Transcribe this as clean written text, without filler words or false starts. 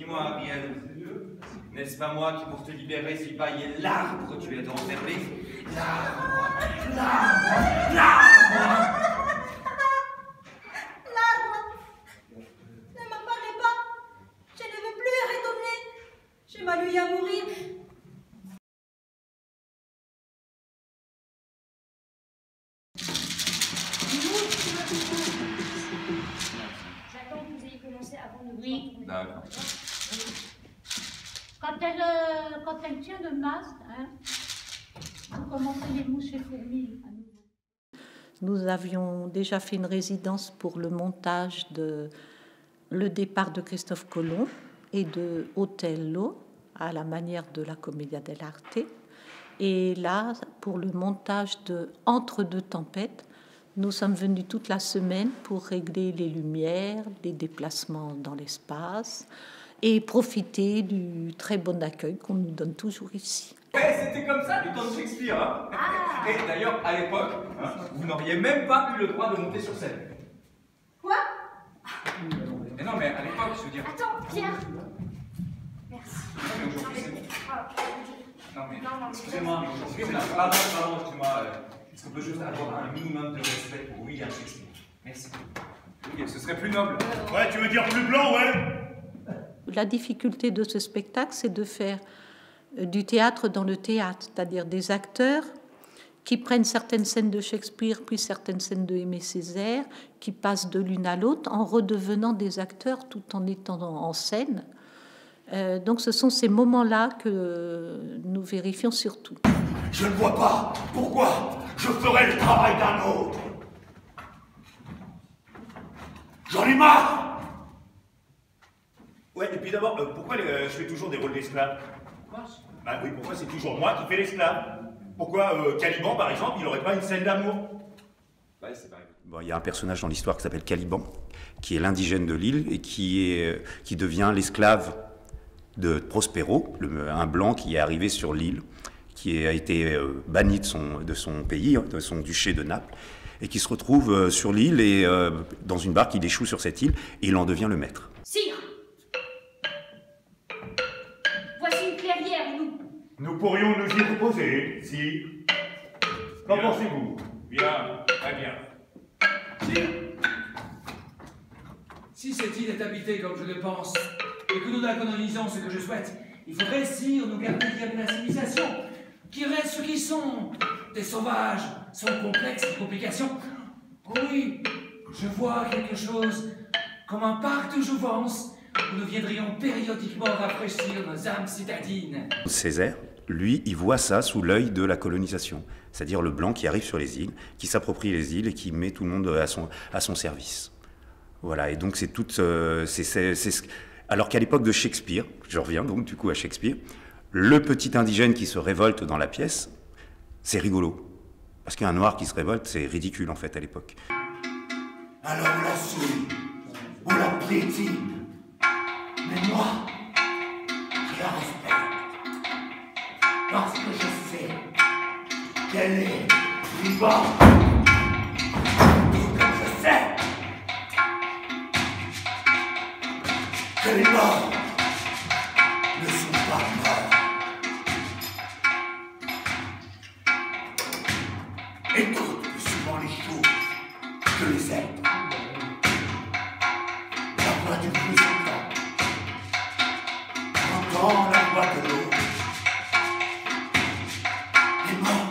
Dis-moi, Ariel, n'est-ce pas moi qui, pour te libérer, suis paillé l'arbre tu es enfermé? L'arbre! L'arbre! L'arbre! L'arbre! Ne m'en parlez pas! Je ne veux plus y retourner! Je m'ennuie à mourir! J'attends que vous ayez commencé avant de... Oui. D'accord. Quand elle tient le masque, hein, vous commencez les mouches et fourmis à nouveau. Nous avions déjà fait une résidence pour le montage de Le départ de Christophe Colomb et de Othello, à la manière de la Commedia dell'arte. Et là, pour le montage de Entre deux tempêtes, nous sommes venus toute la semaine pour régler les lumières, les déplacements dans l'espace et profiter du très bon accueil qu'on nous donne toujours ici. C'était comme ça du temps de Shakespeare. Hein. Ah. Et d'ailleurs, à l'époque, hein, vous n'auriez même pas eu le droit de monter sur scène. Quoi? Mais non, mais à l'époque, je veux dire... Attends, Pierre. Merci. Non, mais aujourd'hui, c'est bon. Non, mais... Non, Excusez-moi, pardon, excusez-moi. Est-ce qu'on peut juste avoir un minimum de respect pour William Shakespeare? Merci. Oui, ce serait plus noble. Ouais, tu veux dire plus blanc, ouais? La difficulté de ce spectacle, c'est de faire du théâtre dans le théâtre, c'est-à-dire des acteurs qui prennent certaines scènes de Shakespeare, puis certaines scènes de Aimé Césaire, qui passent de l'une à l'autre en redevenant des acteurs tout en étant en scène. Donc ce sont ces moments-là que nous vérifions surtout. Je ne vois pas pourquoi je ferais le travail d'un autre. J'en ai marre. Ouais, et puis d'abord, pourquoi je fais toujours des rôles d'esclaves? Bah oui, pourquoi c'est toujours moi qui fais l'esclave? Pourquoi Caliban, par exemple, il n'aurait pas une scène d'amour? Ouais, c'est pareil. Bon, il y a un personnage dans l'histoire qui s'appelle Caliban, qui est l'indigène de l'île et qui devient l'esclave de Prospero, un blanc qui est arrivé sur l'île, qui a été banni de son pays, de son duché de Naples, et qui se retrouve sur l'île et dans une barque, il échoue sur cette île et il en devient le maître. Sire, voici une clairière, Nous pourrions nous y reposer, si... Qu'en pensez-vous? Bien, très bien. Sire, si cette île est habitée comme je le pense, et que nous la colonisons ce que je souhaite, il faudrait, sire, nous garder de la civilisation, qui restent ce qui sont, des sauvages, sans complexe et complications. Oui, je vois quelque chose comme un parc de jouvence où nous viendrions périodiquement rafraîchir nos âmes citadines. Césaire, lui, il voit ça sous l'œil de la colonisation, c'est-à-dire le blanc qui arrive sur les îles, qui s'approprie les îles et qui met tout le monde à son service. Voilà, et donc c'est tout... Alors qu'à l'époque de Shakespeare, je reviens donc du coup à Shakespeare, le petit indigène qui se révolte dans la pièce, c'est rigolo. Parce qu'un noir qui se révolte, c'est ridicule en fait à l'époque. Alors on la souille, on la piétine. Mais moi, je la respecte. Parce que je sais qu'elle est vivante. Tout comme je sais que les morts ne sont pas morts. Écoute plus souvent les choses que les êtres. La voix du plus entend. Entends la voix de l'autre. Les morts